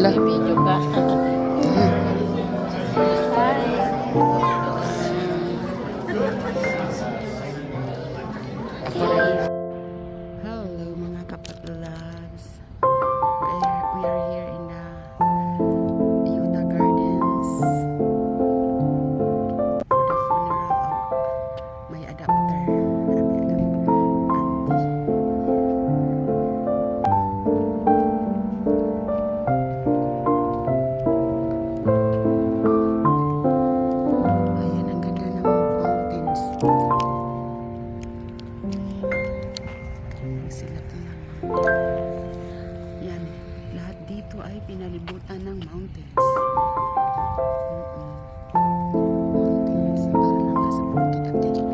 Nag-video ka. Hello mga kapatloves. We are here in the Utah Gardens for the funeral of my adopter. Ayan, ang ganda ng mountains. Silat lang. Yan, lahat dito ay pinalibutan ng mountains. Mountains, para lang nasa bukid at tigil.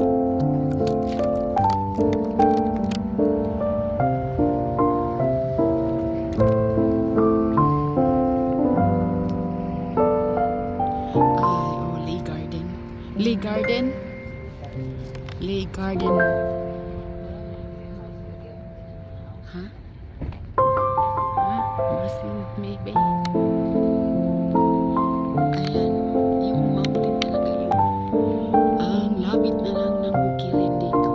Ay, oh, Lee Garden. Lee Garden? Lee Garden. Ha? Ha? Muslim maybe. Ayan, yung mountain talaga yun. Ang lapit na lang ng bukirin dito.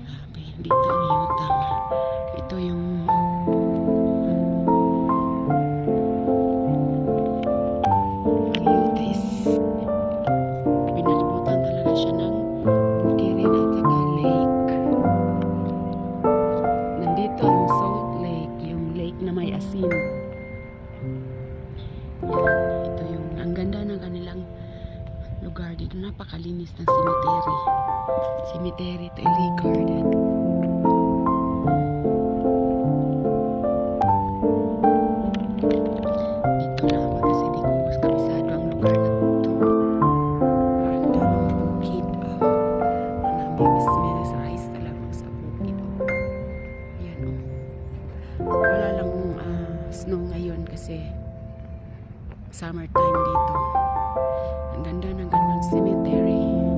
Grabe, dito ang Utah. Ito yung pinalibutan talaga siya ng bukirin at saka lake. Nandito ang Salt Lake, yung lake na may asin. Yan, ito yung, ang ganda ng kanilang lugar dito. Napakalinis ng cemetery. Cemetery to Lee Garden. Dito lang ako kasi di ko mas kabisado ang lugar na ito. Ganda ng bukid. Namimesmerize talaga sa bukid. Yan o. Wala lang snow ngayon kasi summertime dito. Ang ganda ng ganang cemetery.